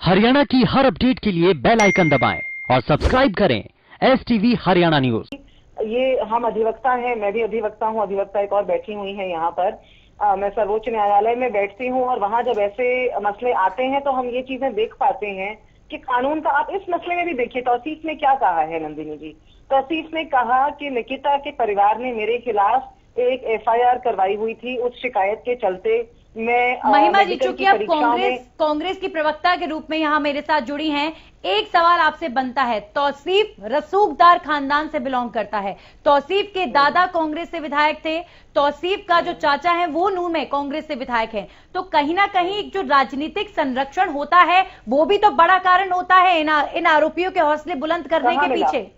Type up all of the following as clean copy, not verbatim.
हरियाणा की हर अपडेट के लिए बेल आइकन दबाएं और सब्सक्राइब करें STV हरियाणा न्यूज। ये हम अधिवक्ता हैं, मैं भी अधिवक्ता हूँ, अधिवक्ता एक और बैठी हुई है यहाँ पर। मैं सर्वोच्च न्यायालय में बैठती हूँ और वहाँ जब ऐसे मसले आते हैं तो हम ये चीजें देख पाते हैं कि कानून का, आप इस मसले में भी देखिए तौसीफ ने क्या कहा है। नंदिनी जी, तौसीफ ने कहा कि निकिता के परिवार ने मेरे खिलाफ एक FIR करवाई हुई थी उस शिकायत के चलते। मैं महिमा जी, चूंकि आप कांग्रेस की प्रवक्ता के रूप में यहाँ मेरे साथ जुड़ी हैं, एक सवाल आपसे बनता है। तौसीफ रसूखदार खानदान से बिलोंग करता है। तौसीफ के दादा कांग्रेस से विधायक थे, तौसीफ का जो चाचा है वो नूह में कांग्रेस से विधायक है। तो कहीं ना कहीं जो राजनीतिक संरक्षण होता है वो भी तो बड़ा कारण होता है इन आरोपियों के हौसले बुलंद करने के पीछे।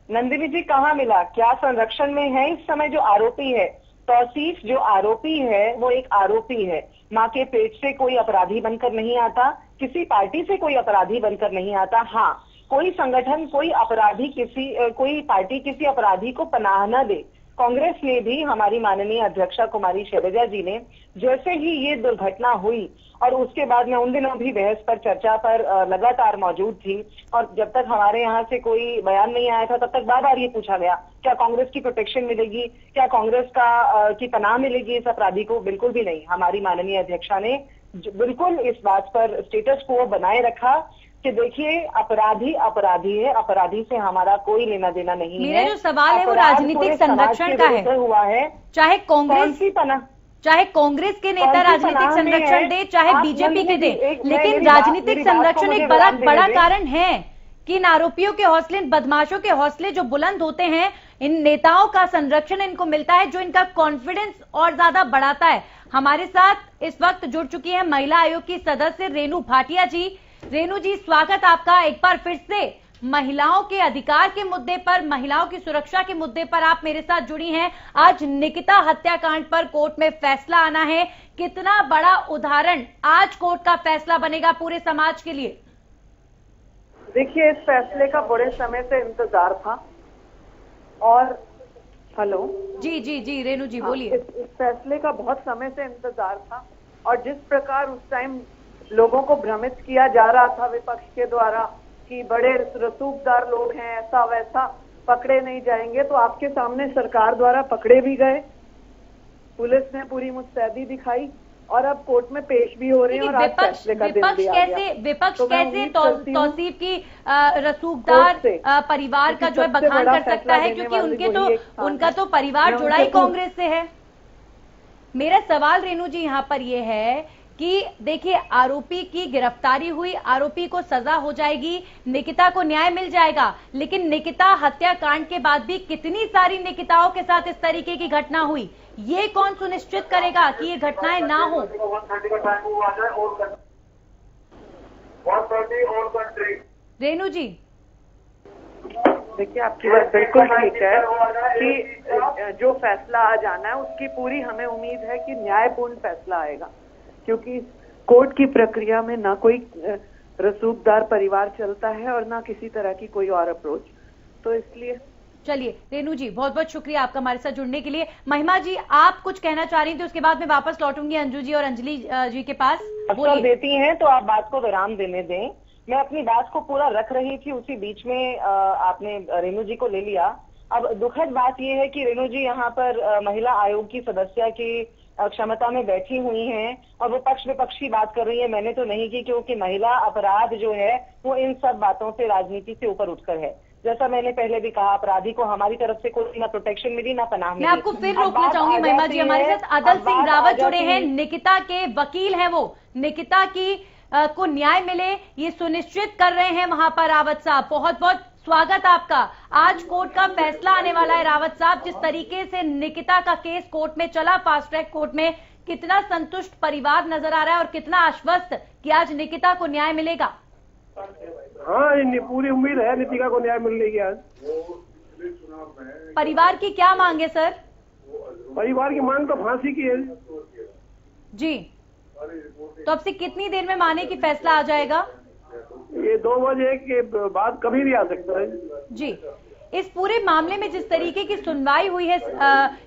नंदिनी जी, कहाँ मिला? क्या संरक्षण में है इस समय जो आरोपी है? तौसीफ जो आरोपी है वो एक आरोपी है। माँ के पेट से कोई अपराधी बनकर नहीं आता, किसी पार्टी से कोई अपराधी बनकर नहीं आता। हाँ, कोई संगठन, कोई पार्टी किसी अपराधी को पनाह न दे। कांग्रेस ने भी, हमारी माननीय अध्यक्षा कुमारी शैलजा जी ने, जैसे ही ये दुर्घटना हुई और उसके बाद मैं उन दिनों भी बहस पर, चर्चा पर लगातार मौजूद थी और जब तक हमारे यहाँ से कोई बयान नहीं आया था तब तक बार बार ये पूछा गया क्या कांग्रेस की प्रोटेक्शन मिलेगी, क्या कांग्रेस की पनाह मिलेगी इस अपराधी को? बिल्कुल भी नहीं। हमारी माननीय अध्यक्षा ने बिल्कुल इस बात पर स्टेटस को बनाए रखा कि देखिए अपराधी अपराधी है, अपराधी से हमारा कोई लेना देना नहीं है। मेरा जो सवाल है वो राजनीतिक संरक्षण का है। हुआ है, चाहे कांग्रेस के नेता राजनीतिक संरक्षण दे, चाहे बीजेपी के दे, लेकिन राजनीतिक संरक्षण एक बड़ा कारण है कि इन आरोपियों के हौसले, इन बदमाशों के हौसले जो बुलंद होते हैं, इन नेताओं का संरक्षण इनको मिलता है जो इनका कॉन्फिडेंस और ज्यादा बढ़ाता है। हमारे साथ इस वक्त जुड़ चुकी है महिला आयोग की सदस्य रेणु भाटिया जी। रेणु जी, स्वागत आपका एक बार फिर से। महिलाओं के अधिकार के मुद्दे पर, महिलाओं की सुरक्षा के मुद्दे पर आप मेरे साथ जुड़ी हैं। आज निकिता हत्याकांड पर कोर्ट में फैसला आना है। कितना बड़ा उदाहरण आज कोर्ट का फैसला बनेगा पूरे समाज के लिए? देखिए, इस फैसले का बड़े समय से इंतजार था और हेलो जी रेणु जी बोलिए। इस फैसले का बहुत समय से इंतजार था और जिस प्रकार उस टाइम लोगों को भ्रमित किया जा रहा था विपक्ष के द्वारा कि बड़े रसूखदार लोग हैं, ऐसा वैसा, पकड़े नहीं जाएंगे, तो आपके सामने सरकार द्वारा पकड़े भी गए, पुलिस ने पूरी मुस्तैदी दिखाई और अब कोर्ट में पेश भी हो रहे हैं और आज फैसले का दिन भी आ गया। विपक्ष कैसे तौसीफ की रसूखदार परिवार का जो है बखान कर सकता है, क्योंकि उनका तो परिवार जुड़ा ही कांग्रेस से है। मेरा सवाल रेणु जी यहाँ पर यह है कि देखिए, आरोपी की गिरफ्तारी हुई, आरोपी को सजा हो जाएगी, निकिता को न्याय मिल जाएगा, लेकिन निकिता हत्याकांड के बाद भी कितनी सारी निकिताओं के साथ इस तरीके की घटना हुई, ये कौन सुनिश्चित करेगा कि ये घटनाएं ना हो? रेणु जी, देखिए, आपकी बात बिल्कुल ठीक है कि जो फैसला आ जाना है उसकी पूरी हमें उम्मीद है कि न्यायपूर्ण फैसला आएगा, क्योंकि कोर्ट की प्रक्रिया में ना कोई रसूखदार परिवार चलता है और ना किसी तरह की कोई और अप्रोच, तो इसलिए। चलिए रेणु जी, बहुत बहुत शुक्रिया आपका हमारे साथ जुड़ने के लिए। महिमा जी, आप कुछ कहना चाह रही थी, उसके बाद मैं वापस लौटूंगी अंजू जी और अंजलि जी के पास। अवसर देती हैं तो आप बात को विराम देने दें। मैं अपनी बात को पूरा रख रही थी, उसी बीच में आपने रेणु जी को ले लिया। अब दुखद बात यह है कि रेणु जी यहाँ पर महिला आयोग की सदस्य की क्षमता में बैठी हुई हैं और वो पक्ष विपक्ष की बात कर रही है। मैंने तो नहीं की, क्योंकि महिला अपराध जो है वो इन सब बातों से, राजनीति से ऊपर उठकर है। जैसा मैंने पहले भी कहा, अपराधी को हमारी तरफ से कोई ना प्रोटेक्शन मिली ना पनाह मिली। मैं आपको फिर रोकना चाहूंगी महिमा जी, हमारे साथ अदल सिंह रावत जुड़े हैं, निकिता के वकील हैं। वो निकिता की को न्याय मिले ये सुनिश्चित कर रहे हैं वहां पर। रावत साहब, बहुत बहुत स्वागत आपका। आज कोर्ट का फैसला आने वाला है। रावत साहब, जिस तरीके से निकिता का केस कोर्ट में चला, फास्ट ट्रैक कोर्ट में, कितना संतुष्ट परिवार नजर आ रहा है और कितना आश्वस्त कि आज निकिता को न्याय मिलेगा? हाँ, पूरी उम्मीद है निकिता को न्याय मिलने की। आज परिवार की क्या मांग है सर? परिवार की मांग तो फांसी की है जी। तो अब से कितनी देर में माने की फैसला आ जाएगा? ये 2 बजे के बाद कभी भी आ सकता है जी। इस पूरे मामले में जिस तरीके की सुनवाई हुई है,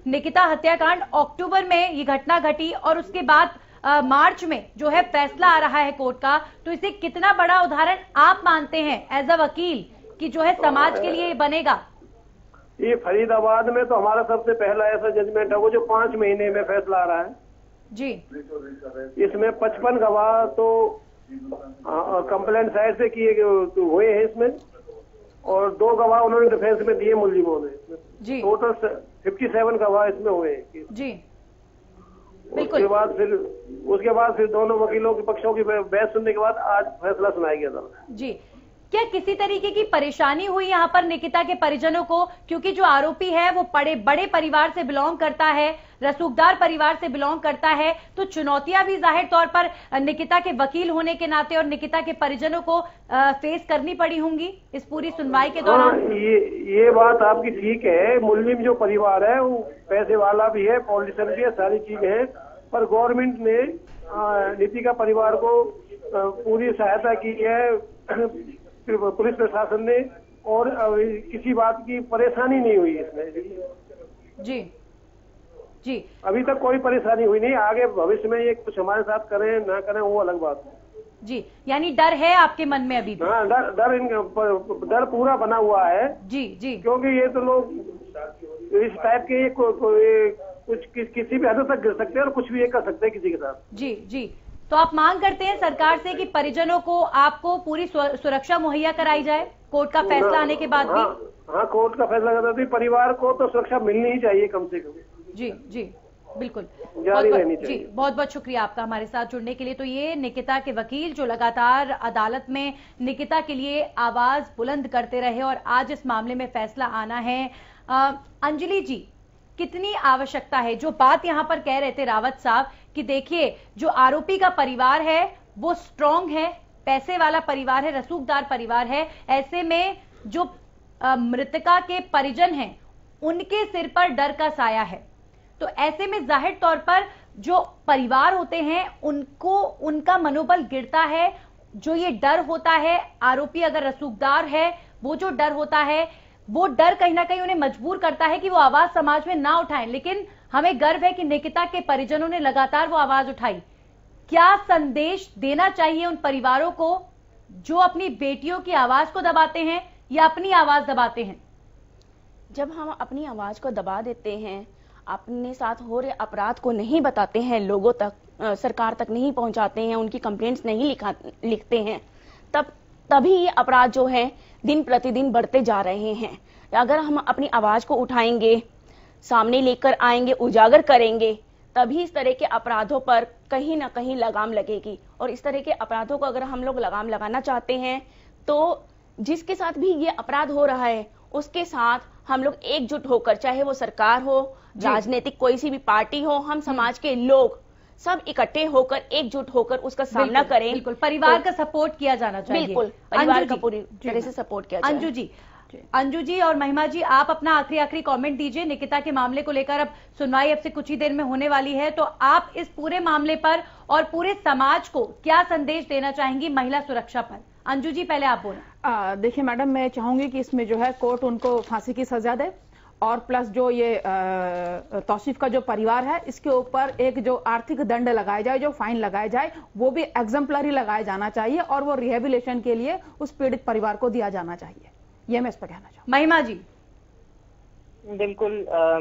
निकिता हत्याकांड, अक्टूबर में ये घटना घटी और उसके बाद मार्च में जो है फैसला आ रहा है कोर्ट का, तो इसे कितना बड़ा उदाहरण आप मानते हैं एज अ वकील कि जो है समाज के लिए बनेगा? ये फरीदाबाद में तो हमारा सबसे पहला ऐसा जजमेंट है वो जो 5 महीने में फैसला आ रहा है जी। इसमें 55 गवाह तो कंप्लेंट साइड से किए हुए हैं इसमें, और 2 गवाह उन्होंने डिफेंस में दिए मुलजिमों ने जी। टोटल 57 गवाह इसमें हुए हैं जी। उसके बाद फिर दोनों वकीलों के पक्षों की बहस सुनने के बाद आज फैसला सुनाया गया था जी। क्या किसी तरीके की परेशानी हुई यहाँ पर निकिता के परिजनों को, क्योंकि जो आरोपी है वो बड़े परिवार से बिलोंग करता है, रसूखदार परिवार से बिलोंग करता है, तो चुनौतियां भी जाहिर तौर पर निकिता के वकील होने के नाते और निकिता के परिजनों को फेस करनी पड़ी होंगी इस पूरी सुनवाई के दौरान? ये बात आपकी ठीक है। मुल्जिम जो परिवार है वो पैसे वाला भी है, पॉलिटिशियन भी है, सारी चीजें हैं, पर गवर्नमेंट ने नितिका परिवार को पूरी सहायता की है, पुलिस प्रशासन ने, और किसी बात की परेशानी नहीं हुई इसमें। जी जी। अभी तक कोई परेशानी हुई नहीं। आगे भविष्य में ये कुछ हमारे साथ करें ना करें वो अलग बात है जी। यानी डर है आपके मन में अभी भी? हाँ, डर पूरा बना हुआ है जी जी। क्योंकि ये तो लोग इस टाइप के कुछ किसी भी हद तक गिर सकते हैं और कुछ भी ये कर सकते हैं किसी के साथ। जी जी। तो आप मांग करते हैं सरकार से कि परिजनों को आपको पूरी सुरक्षा मुहैया कराई जाए कोर्ट का फैसला आने के बाद भी? हाँ, कोर्ट का फैसला करता है, परिवार को तो सुरक्षा मिलनी ही चाहिए कम से कम। जी जी बिल्कुल, जारी रहनी चाहिए। जी, बहुत बहुत शुक्रिया आपका हमारे साथ जुड़ने के लिए। तो ये निकिता के वकील जो लगातार अदालत में निकिता के लिए आवाज बुलंद करते रहे और आज इस मामले में फैसला आना है। अंजलि जी, कितनी आवश्यकता है, जो बात यहां पर कह रहे थे रावत साहब कि देखिए जो आरोपी का परिवार है वो स्ट्रांग है, पैसे वाला परिवार है, रसूखदार परिवार है, ऐसे में जो मृतका के परिजन हैं उनके सिर पर डर का साया है, तो ऐसे में जाहिर तौर पर जो परिवार होते हैं उनको उनका मनोबल गिरता है। जो ये डर होता है, आरोपी अगर रसूखदार है, वो जो डर होता है, वो डर कहीं ना कहीं उन्हें मजबूर करता है कि वो आवाज समाज में ना उठाएं। लेकिन हमें गर्व है कि निकिता के परिजनों ने लगातार वो आवाज उठाई। क्या संदेश देना चाहिए उन परिवारों को जो अपनी बेटियों की आवाज को दबाते हैं या अपनी आवाज दबाते हैं? जब हम अपनी आवाज को दबा देते हैं, अपने साथ हो रहे अपराध को नहीं बताते हैं, लोगों तक, सरकार तक नहीं पहुंचाते हैं, उनकी कंप्लेंट्स नहीं लिखते हैं, तभी ये अपराध जो है दिन प्रतिदिन बढ़ते जा रहे हैं। अगर हम अपनी आवाज को उठाएंगे, सामने लेकर आएंगे, उजागर करेंगे, तभी इस तरह के अपराधों पर कहीं ना कहीं लगाम लगेगी। और इस तरह के अपराधों को अगर हम लोग लगाम लगाना चाहते हैं तो जिसके साथ भी ये अपराध हो रहा है उसके साथ हम लोग एकजुट होकर, चाहे वो सरकार हो, राजनीतिक कोई सी भी पार्टी हो, हम समाज के लोग सब इकट्ठे होकर, एकजुट होकर उसका सामना करें। बिल्कुल, परिवार का सपोर्ट किया जाना चाहिए। बिल्कुल, परिवार का पूरी तरह से सपोर्ट किया जाए। अंजू जी और महिमा जी, आप अपना आखिरी कमेंट दीजिए निकिता के मामले को लेकर। अब सुनवाई अब से कुछ ही देर में होने वाली है, तो आप इस पूरे मामले पर और पूरे समाज को क्या संदेश देना चाहेंगी महिला सुरक्षा पर? अंजू जी, पहले आप बोलें। देखिए मैडम, मैं चाहूंगी कि इसमें जो है कोर्ट उनको फांसी की सजा दे, और प्लस जो ये तौसीफ का जो परिवार है इसके ऊपर एक जो आर्थिक दंड लगाया जाए, जो फाइन लगाया जाए, वो भी एग्जाम्पलरी लगाया जाना चाहिए और वो रिहेबिलिटेशन के लिए उस पीड़ित परिवार को दिया जाना चाहिए। ये मैं इस पर कहना चाहूँ। महिमा जी। बिल्कुल,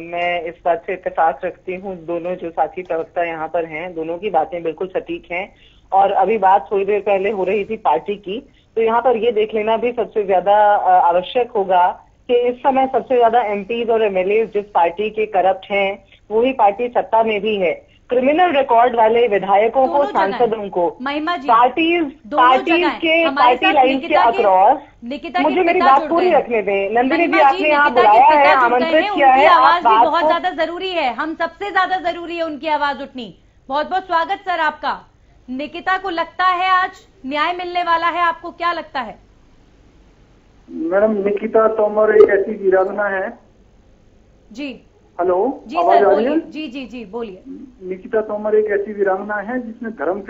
मैं इस बात से इत्तेफाक रखती हूँ। दोनों जो साथी प्रवक्ता यहाँ पर हैं, दोनों की बातें बिल्कुल सटीक हैं। और अभी बात थोड़ी देर पहले हो रही थी पार्टी की, तो यहाँ पर ये देख लेना भी सबसे ज्यादा आवश्यक होगा कि इस समय सबसे ज्यादा एमपीज और एमएलए जिस पार्टी के करप्ट हैं वही पार्टी सत्ता में भी है। क्रिमिनल रिकॉर्ड वाले विधायकों को, सांसदों को, पार्टीज के पार्टी लाइन के अक्रॉस, मुझे मेरी बात पूरी रखने दें। नंदिनी जी, आपने यहाँ बुलाया है, आमंत्रित किया है, आवाज भी बहुत ज्यादा जरूरी है, हम सबसे ज्यादा जरूरी है उनकी आवाज उठनी। बहुत बहुत स्वागत सर आपका। निकिता को लगता है आज न्याय मिलने वाला है, आपको क्या लगता है? मैडम, निकिता तोमर एक ऐसी वीरांगना है। जी, हेलो, जी सर बोलिए। जी जी जी बोलिए। निकिता तोमर एक ऐसी वीरांगना है जिसने धर्म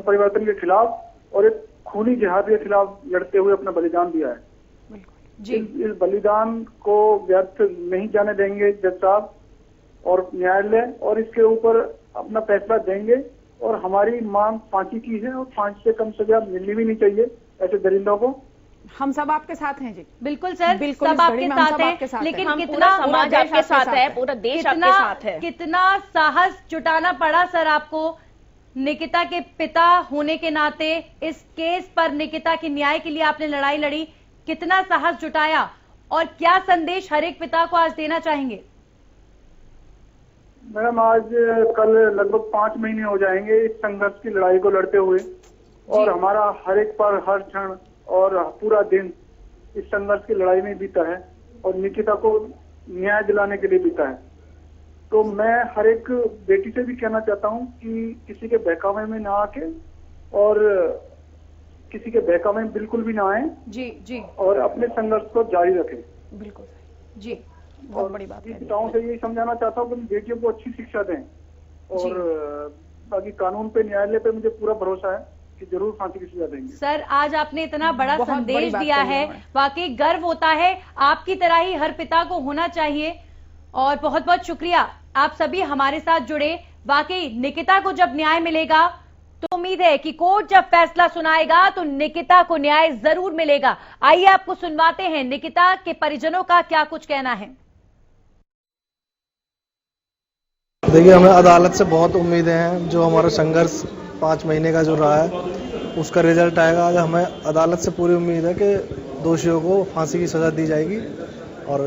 परिवर्तन के खिलाफ और एक खूनी जिहाद के खिलाफ लड़ते हुए अपना बलिदान दिया है। जी। इस बलिदान को व्यर्थ नहीं जाने देंगे जज साहब और न्यायालय, और इसके ऊपर अपना फैसला देंगे और हमारी मांग फांसी की है और फांसी से कम सजा मिलनी भी नहीं चाहिए ऐसे दरिंदों को। हम सब आपके साथ हैं जी। बिल्कुल सर, बिल्कुल सब आपके साथ हैं, लेकिन कितना समाज आपके साथ है, पूरा देश आपके साथ है। कितना साहस जुटाना पड़ा सर आपको निकिता के पिता होने के नाते इस केस पर, निकिता के न्याय के लिए आपने लड़ाई लड़ी, कितना साहस जुटाया और क्या संदेश हर एक पिता को आज देना चाहेंगे? मैडम आज कल लगभग 5 महीने हो जाएंगे इस संघर्ष की लड़ाई को लड़ते हुए, और हमारा हर एक पर हर क्षण और पूरा दिन इस संघर्ष की लड़ाई में बीता है और निकिता को न्याय दिलाने के लिए बीता है। तो मैं हर एक बेटी से भी कहना चाहता हूं कि किसी के बहकावे में ना आके और किसी के बहकावे में बिल्कुल भी ना आए जी जी, और अपने संघर्ष को जारी रखें। बिल्कुल जी, बहुत बड़ी बात है। पिताओं से यही समझाना चाहता हूँ कि बेटियों को अच्छी शिक्षा दें, और बाकी कानून पे, न्यायालय पे मुझे पूरा भरोसा है कि जरूर फांसी की सजा देंगे। सर आज आपने इतना बड़ा संदेश दिया है, वाकई गर्व होता है, आपकी तरह ही हर पिता को होना चाहिए। और बहुत बहुत शुक्रिया आप सभी हमारे साथ जुड़े। वाकई निकिता को जब न्याय मिलेगा तो उम्मीद है कि कोर्ट जब फैसला सुनाएगा तो निकिता को न्याय जरूर मिलेगा। आइए आपको सुनवाते हैं निकिता के परिजनों का क्या कुछ कहना है। देखिए, हमें अदालत से बहुत उम्मीदें हैं। जो हमारा संघर्ष 5 महीने का जो रहा है उसका रिजल्ट आएगा। आज हमें अदालत से पूरी उम्मीद है कि दोषियों को फांसी की सजा दी जाएगी, और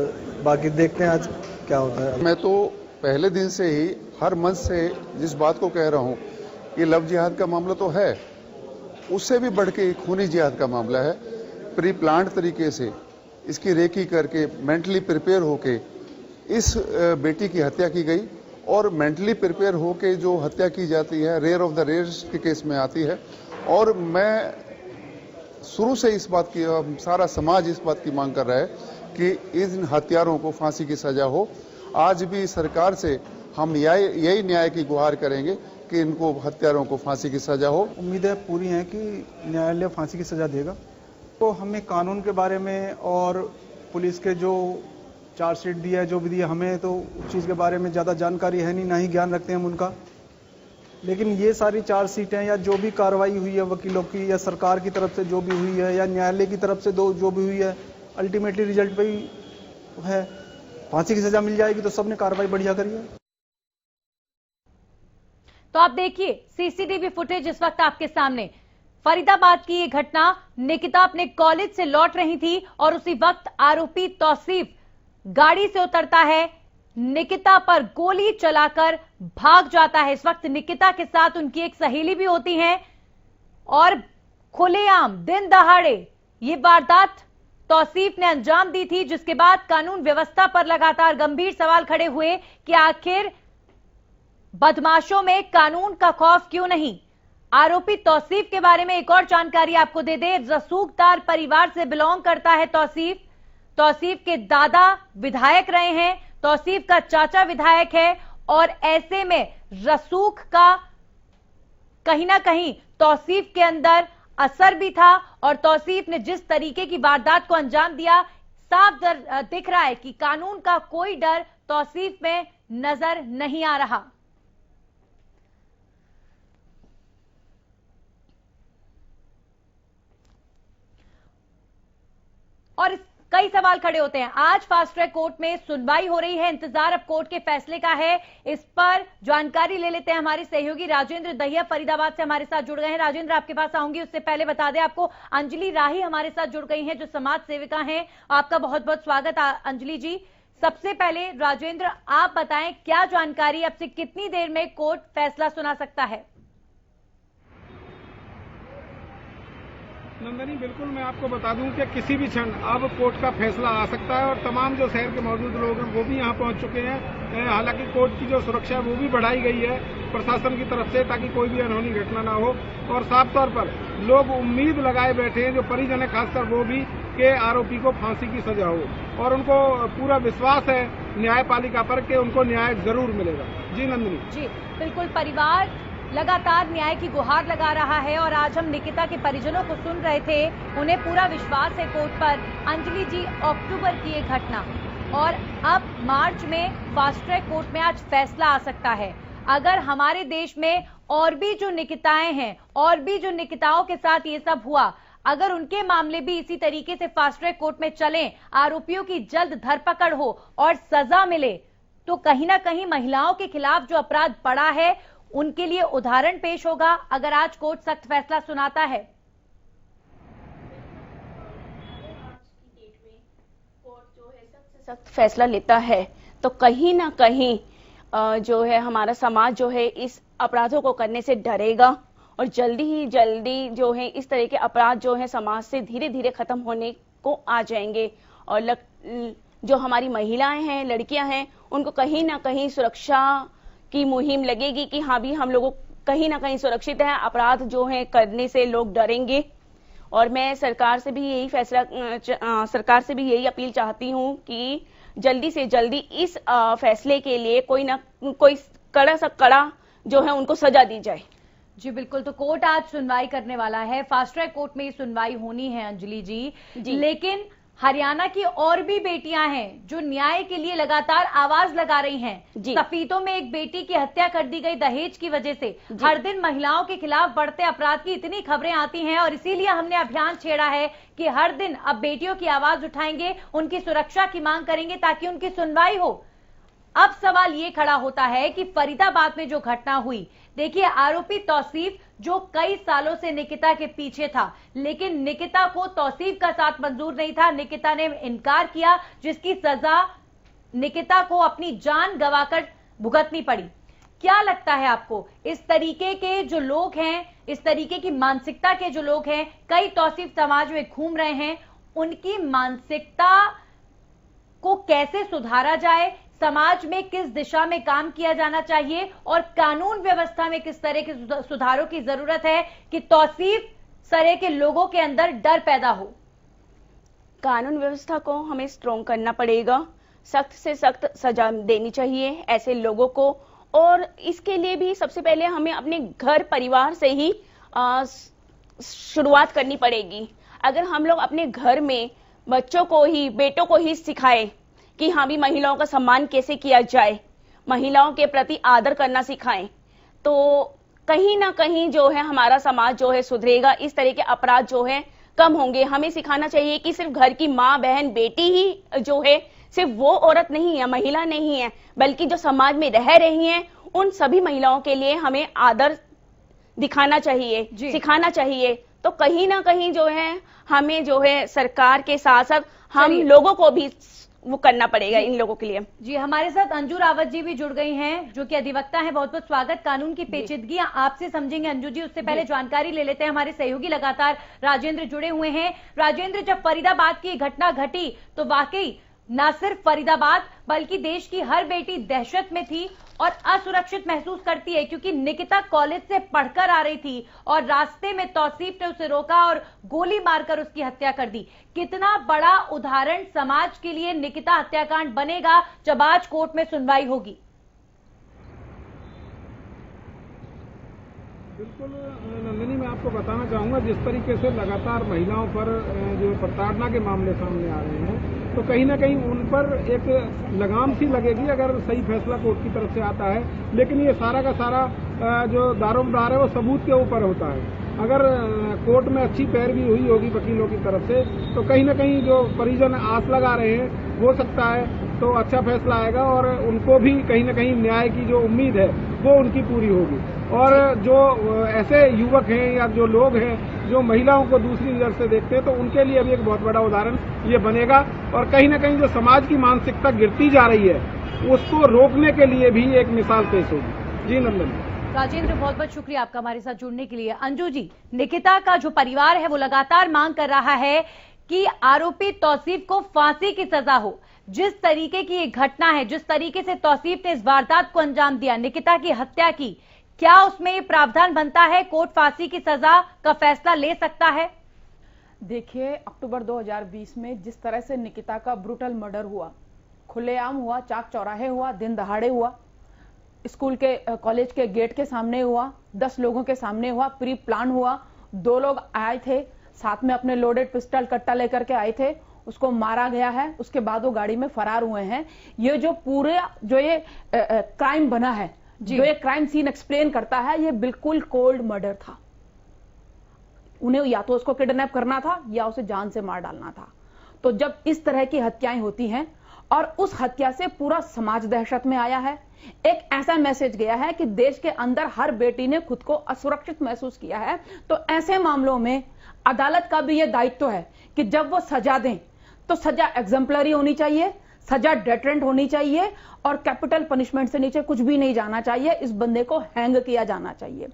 बाकी देखते हैं आज क्या होता है। मैं तो पहले दिन से ही हर मंच से जिस बात को कह रहा हूं, ये लव जिहाद का मामला तो है, उससे भी बढ़ के खूनी जिहाद का मामला है। प्री प्लान्ड तरीके से इसकी रेकी करके मेंटली प्रिपेयर होके इस बेटी की हत्या की गई, और मेंटली प्रिपेयर होके जो हत्या की जाती है रेयर ऑफ द रेयर्स के केस में आती है। और मैं शुरू से इस बात की, सारा समाज इस बात की मांग कर रहा है कि इन हत्यारों को फांसी की सजा हो। आज भी सरकार से हम यही न्याय की गुहार करेंगे कि इनको हत्यारों को फांसी की सजा हो। उम्मीदें पूरी हैं कि न्यायालय फांसी की सजा देगा। तो हमें कानून के बारे में और पुलिस के जो चार्जशीट दिया है, जो भी दिया, हमें तो उस चीज़ के बारे में ज़्यादा जानकारी है नहीं, ना ही ज्ञान रखते हैं हम उनका। लेकिन ये सारी चार्जशीटें या जो भी कार्रवाई हुई है वकीलों की या सरकार की तरफ से जो भी हुई है या न्यायालय की तरफ से जो भी हुई है, अल्टीमेटली रिजल्ट पे ही है। फांसी की सजा मिल जाएगी तो सबने कार्रवाई बढ़िया करी है। तो आप देखिए सीसीटीवी फुटेज इस वक्त आपके सामने, फरीदाबाद की ये घटना। निकिता अपने कॉलेज से लौट रही थी और उसी वक्त आरोपी तौसीफ गाड़ी से उतरता है, निकिता पर गोली चलाकर भाग जाता है। इस वक्त निकिता के साथ उनकी एक सहेली भी होती है और खुलेआम दिन दहाड़े ये वारदात तौसीफ ने अंजाम दी थी, जिसके बाद कानून व्यवस्था पर लगातार गंभीर सवाल खड़े हुए कि आखिर बदमाशों में कानून का खौफ क्यों नहीं। आरोपी तौसीफ के बारे में एक और जानकारी आपको दे दे, रसूखदार परिवार से बिलोंग करता है तौसीफ। तौसीफ के दादा विधायक रहे हैं, तौसीफ का चाचा विधायक है, और ऐसे में रसूख का कहीं ना कहीं तौसीफ के अंदर असर भी था। और तौसीफ ने जिस तरीके की वारदात को अंजाम दिया, साफ दिख रहा है कि कानून का कोई डर तौसीफ में नजर नहीं आ रहा। और कई सवाल खड़े होते हैं। आज फास्ट ट्रैक कोर्ट में सुनवाई हो रही है, इंतजार अब कोर्ट के फैसले का है। इस पर जानकारी ले लेते हैं, हमारे सहयोगी राजेंद्र दहिया फरीदाबाद से हमारे साथ जुड़ गए हैं। राजेंद्र, आपके पास आऊंगी, उससे पहले बता दें आपको अंजलि राही हमारे साथ जुड़ गई हैं, जो समाज सेविका हैं। आपका बहुत बहुत स्वागत अंजलि जी। सबसे पहले राजेंद्र, आप बताएं क्या जानकारी, अब से कितनी देर में कोर्ट फैसला सुना सकता है? नंदनी, बिल्कुल मैं आपको बता दूं कि किसी भी क्षण अब कोर्ट का फैसला आ सकता है, और तमाम जो शहर के मौजूद लोग हैं वो भी यहां पहुंच चुके हैं। हालांकि कोर्ट की जो सुरक्षा है वो भी बढ़ाई गई है प्रशासन की तरफ से, ताकि कोई भी अनहोनी घटना ना हो। और साफ तौर पर लोग उम्मीद लगाए बैठे हैं, जो परिजन है खासकर वो भी, कि आरोपी को फांसी की सजा हो, और उनको पूरा विश्वास है न्यायपालिका पर कि उनको न्याय जरूर मिलेगा। जी नंदिनी। जी बिल्कुल, परिवार लगातार न्याय की गुहार लगा रहा है, और आज हम निकिता के परिजनों को सुन रहे थे, उन्हें पूरा विश्वास है कोर्ट पर। अंजलि जी, अक्टूबर की ये घटना और अब मार्च में फास्ट ट्रैक कोर्ट में आज फैसला आ सकता है। अगर हमारे देश में और भी जो निकिताएं हैं और भी जो निकिताओं के साथ ये सब हुआ, अगर उनके मामले भी इसी तरीके से फास्ट ट्रैक कोर्ट में चलें, आरोपियों की जल्द धरपकड़ हो और सजा मिले, तो कहीं ना कहीं महिलाओं के खिलाफ जो अपराध बढ़ा है उनके लिए उदाहरण पेश होगा अगर आज कोर्ट सख्त फैसला सुनाता है। सख्त फैसला लेता है तो कहीं ना कहीं जो है हमारा समाज जो है इस अपराधों को करने से डरेगा और जल्दी ही जल्दी जो है इस तरह के अपराध जो है समाज से धीरे धीरे खत्म होने को आ जाएंगे। और जो हमारी महिलाएं हैं, लड़कियां हैं, उनको कहीं ना कहीं सुरक्षा की मुहिम लगेगी कि हाँ भी हम लोगों कहीं ना कहीं सुरक्षित है, अपराध जो है करने से लोग डरेंगे। और मैं सरकार से भी यही अपील चाहती हूँ कि जल्दी से जल्दी इस फैसले के लिए कोई ना कोई कड़ा सा कड़ा जो है उनको सजा दी जाए। जी बिल्कुल, तो कोर्ट आज सुनवाई करने वाला है, फास्ट ट्रैक कोर्ट में ये सुनवाई होनी है अंजलि जी। लेकिन हरियाणा की और भी बेटियां हैं जो न्याय के लिए लगातार आवाज लगा रही हैं। सफीतों में एक बेटी की हत्या कर दी गई दहेज की वजह से। हर दिन महिलाओं के खिलाफ बढ़ते अपराध की इतनी खबरें आती हैं और इसीलिए हमने अभियान छेड़ा है कि हर दिन अब बेटियों की आवाज उठाएंगे, उनकी सुरक्षा की मांग करेंगे ताकि उनकी सुनवाई हो। अब सवाल ये खड़ा होता है कि फरीदाबाद में जो घटना हुई, देखिए आरोपी तौसीफ जो कई सालों से निकिता के पीछे था, लेकिन निकिता को तौसीफ का साथ मंजूर नहीं था। निकिता ने इनकार किया, जिसकी सजा निकिता को अपनी जान गंवाकर भुगतनी पड़ी। क्या लगता है आपको, इस तरीके के जो लोग हैं, इस तरीके की मानसिकता के जो लोग हैं, कई तौसीफ समाज में घूम रहे हैं, उनकी मानसिकता को कैसे सुधारा जाए, समाज में किस दिशा में काम किया जाना चाहिए और कानून व्यवस्था में किस तरह के सुधारों की जरूरत है कि तौसीफ तरह के लोगों के अंदर डर पैदा हो? कानून व्यवस्था को हमें स्ट्रॉन्ग करना पड़ेगा, सख्त से सख्त सजा देनी चाहिए ऐसे लोगों को। और इसके लिए भी सबसे पहले हमें अपने घर परिवार से ही शुरुआत करनी पड़ेगी। अगर हम लोग अपने घर में बच्चों को ही, बेटों को ही सिखाएं कि हाँ भी महिलाओं का सम्मान कैसे किया जाए, महिलाओं के प्रति आदर करना सिखाएं, तो कहीं ना कहीं जो है हमारा समाज जो है सुधरेगा, इस तरह के अपराध जो है कम होंगे। हमें सिखाना चाहिए कि सिर्फ घर की माँ, बहन, बेटी ही जो है सिर्फ वो औरत नहीं है, महिला नहीं है, बल्कि जो समाज में रह रही हैं उन सभी महिलाओं के लिए हमें आदर दिखाना चाहिए, सिखाना चाहिए। तो कहीं ना कहीं जो है हमें जो है सरकार के साथ साथ हम लोगों को भी वो करना पड़ेगा इन लोगों के लिए। जी, हमारे साथ अंजू रावत जी भी जुड़ गई हैं जो कि अधिवक्ता हैं। बहुत बहुत स्वागत। कानून की पेचीदगियां आपसे समझेंगे अंजू जी, उससे पहले जानकारी ले लेते हैं। हमारे सहयोगी लगातार राजेंद्र जुड़े हुए हैं। राजेंद्र, जब फरीदाबाद की घटना घटी तो वाकई न सिर्फ फरीदाबाद बल्कि देश की हर बेटी दहशत में थी और असुरक्षित महसूस करती है, क्योंकि निकिता कॉलेज से पढ़कर आ रही थी और रास्ते में तौसीफ ने उसे रोका और गोली मारकर उसकी हत्या कर दी। कितना बड़ा उदाहरण समाज के लिए निकिता हत्याकांड बनेगा जब आज कोर्ट में सुनवाई होगी। बिल्कुल नंदिनी, मैं आपको बताना चाहूंगा, जिस तरीके से लगातार महिलाओं पर जो प्रताड़ना के मामले सामने आ रहे हैं, तो कहीं ना कहीं उन पर एक लगाम सी लगेगी अगर सही फैसला कोर्ट की तरफ से आता है। लेकिन ये सारा का सारा जो दारोमदार है वो सबूत के ऊपर होता है। अगर कोर्ट में अच्छी पैरवी हुई होगी वकीलों की तरफ से, तो कहीं ना कहीं जो परिजन आस लगा रहे हैं, हो सकता है तो अच्छा फैसला आएगा और उनको भी कहीं ना कहीं न्याय की जो उम्मीद है वो उनकी पूरी होगी। और जो ऐसे युवक हैं या जो लोग हैं जो महिलाओं को दूसरी नजर से देखते हैं, तो उनके लिए भी एक बहुत बड़ा उदाहरण ये बनेगा। और कहीं ना कहीं जो समाज की मानसिकता गिरती जा रही है उसको रोकने के लिए भी एक मिसाल पेश होगी। जी नंदन। राजेंद्र, बहुत बहुत शुक्रिया आपका हमारे साथ जुड़ने के लिए। अंजू जी, निकिता का जो परिवार है वो लगातार मांग कर रहा है कि आरोपी तौसीफ को फांसी की सजा हो। जिस तरीके की ये घटना है, जिस तरीके से तौसीफ ने इस वारदात को अंजाम दिया, निकिता की हत्या की, क्या उसमें ये प्रावधान बनता है, कोर्ट फांसी की सजा का फैसला ले सकता है? देखिए, अक्टूबर 2020 में जिस तरह से निकिता का ब्रूटल मर्डर हुआ, खुलेआम हुआ, चाक चौराहे हुआ, दिन दहाड़े हुआ, स्कूल के कॉलेज के गेट के सामने हुआ, 10 लोगों के सामने हुआ, प्री प्लान हुआ। 2 लोग आए थे साथ में अपने लोडेड पिस्टल कट्टा लेकर के आए थे, उसको मारा गया है, उसके बाद वो गाड़ी में फरार हुए हैं। ये जो पूरे जो ये क्राइम बना है, जो ये क्राइम सीन एक्सप्लेन करता है, ये बिल्कुल कोल्ड मर्डर था। उन्हें या तो उसको किडनैप करना था या उसे जान से मार डालना था। तो जब इस तरह की हत्याएं होती हैं और उस हत्या से पूरा समाज दहशत में आया है, एक ऐसा मैसेज गया है कि देश के अंदर हर बेटी ने खुद को असुरक्षित महसूस किया है, तो ऐसे मामलों में अदालत का भी यह दायित्व है कि जब वो सजा दें तो सजा एग्जाम्पलरी होनी चाहिए, सजा डेटरेंट होनी चाहिए और कैपिटल पनिशमेंट से नीचे कुछ भी नहीं जाना चाहिए। इस बंदे को हैंग किया जाना चाहिए।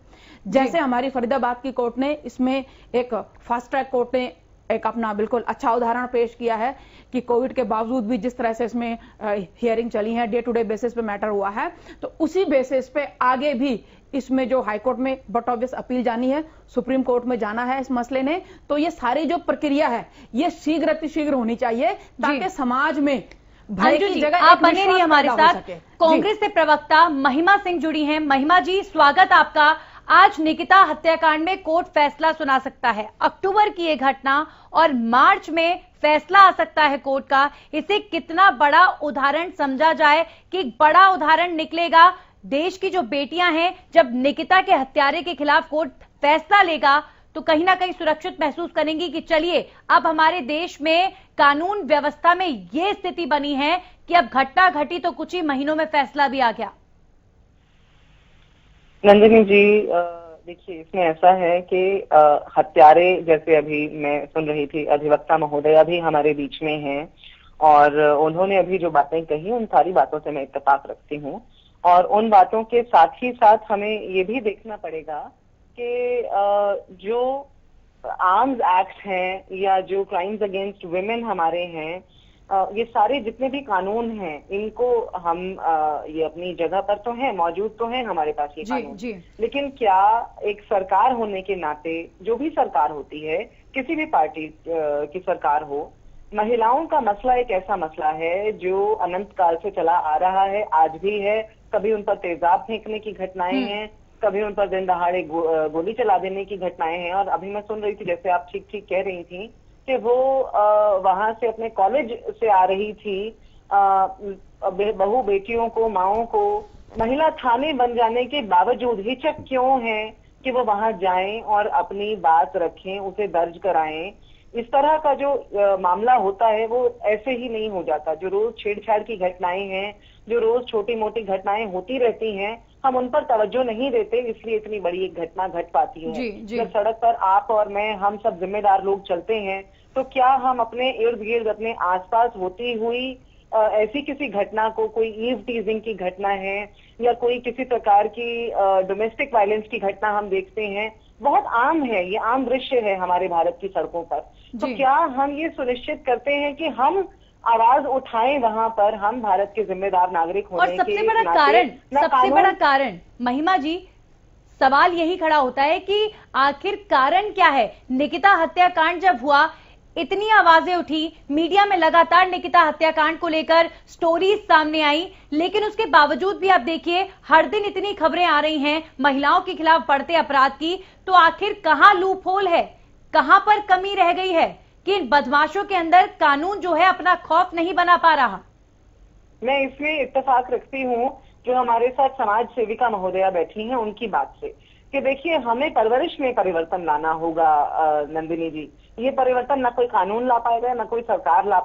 जैसे हमारी फरीदाबाद की कोर्ट ने इसमें एक फास्ट ट्रैक कोर्ट ने एक अपना बिल्कुल अच्छा उदाहरण पेश किया है कि कोविड के बावजूद भी जिस तरह से इसमें हियरिंग चली है, डे टू डे बेसिस पे मैटर हुआ है, तो उसी बेसिस पे आगे भी इसमें जो हाईकोर्ट में बट ऑब्वियस अपील जानी है, सुप्रीम कोर्ट में जाना है इस मसले ने। तो ये सारी जो प्रक्रिया है ये शीघ्र अतिशीघ्र होनी चाहिए ताकि समाज में भय की जगह आप बने रहिए हमारे साथ। कांग्रेस से प्रवक्ता महिमा सिंह जुड़ी हैं। महिमा जी, स्वागत आपका। आज निकिता हत्याकांड में कोर्ट फैसला सुना सकता है। अक्टूबर की ये घटना और मार्च में फैसला आ सकता है कोर्ट का। इसे कितना बड़ा उदाहरण समझा जाए कि एक बड़ा उदाहरण निकलेगा देश की जो बेटियां हैं, जब निकिता के हत्यारे के खिलाफ कोर्ट फैसला लेगा तो कहीं ना कहीं सुरक्षित महसूस करेंगी कि चलिए अब हमारे देश में कानून व्यवस्था में ये स्थिति बनी है कि अब घटना घटी तो कुछ ही महीनों में फैसला भी आ गया। नंदिनी जी, देखिए इसमें ऐसा है कि हत्यारे, जैसे अभी मैं सुन रही थी, अधिवक्ता महोदया भी हमारे बीच में हैं और उन्होंने अभी जो बातें कही उन सारी बातों से मैं इत्तेफाक रखती हूँ। और उन बातों के साथ ही साथ हमें ये भी देखना पड़ेगा कि जो आर्म्स एक्ट हैं या जो क्राइम्स अगेंस्ट विमेन हमारे हैं, ये सारे जितने भी कानून हैं इनको हम ये अपनी जगह पर तो हैं, मौजूद तो हैं हमारे पास ये कानून, लेकिन क्या एक सरकार होने के नाते, जो भी सरकार होती है, किसी भी पार्टी की सरकार हो, महिलाओं का मसला एक ऐसा मसला है जो अनंत काल से चला आ रहा है, आज भी है। कभी उन पर तेजाब फेंकने की घटनाएं हैं, कभी उन पर दिन दहाड़े गोली चला देने की घटनाएं हैं। और अभी मैं सुन रही थी, जैसे आप ठीक ठीक कह रही थी, कि वो वहां से अपने कॉलेज से आ रही थी, बहू बेटियों को, माओं को, महिला थाने बन जाने के बावजूद हिचक क्यों है कि वो वहां जाएं और अपनी बात रखें, उसे दर्ज कराएं। इस तरह का जो मामला होता है वो ऐसे ही नहीं हो जाता। जो रोज छेड़छाड़ की घटनाएं हैं, जो रोज छोटी मोटी घटनाएं होती रहती हैं, हम उन पर तवज्जो नहीं देते, इसलिए इतनी बड़ी एक घटना घट पाती है। जब सड़क पर आप और मैं, हम सब जिम्मेदार लोग चलते हैं, तो क्या हम अपने इर्द गिर्द, अपने आसपास होती हुई ऐसी किसी घटना को, कोई ईव टीजिंग की घटना है या कोई किसी प्रकार की डोमेस्टिक वायलेंस की घटना हम देखते हैं, बहुत आम है, ये आम दृश्य है हमारे भारत की सड़कों पर, तो क्या हम ये सुनिश्चित करते हैं कि हम आवाज उठाएं वहां पर, हम भारत के जिम्मेदार नागरिक होने के सबसे बड़ा कारण महिमा जी, सवाल यही खड़ा होता है कि आखिर कारण क्या है? निकिता हत्याकांड जब हुआ, इतनी आवाजें उठी, मीडिया में लगातार निकिता हत्याकांड को लेकर स्टोरीज सामने आई, लेकिन उसके बावजूद भी आप देखिए हर दिन इतनी खबरें आ रही हैं महिलाओं के खिलाफ बढ़ते अपराध की। तो आखिर कहां लूप होल है, कहां पर कमी रह गई है कि इन बदमाशों के अंदर कानून जो है अपना खौफ नहीं बना पा रहा? मैं इसमें इत्तेफाक रखती हूँ जो हमारे साथ समाज सेविका महोदया बैठी हैं उनकी बात से, कि देखिए हमें परवरिश में परिवर्तन लाना होगा। नंदिनी जी, ये परिवर्तन ना कोई कानून ला पाएगा, ना कोई सरकार ला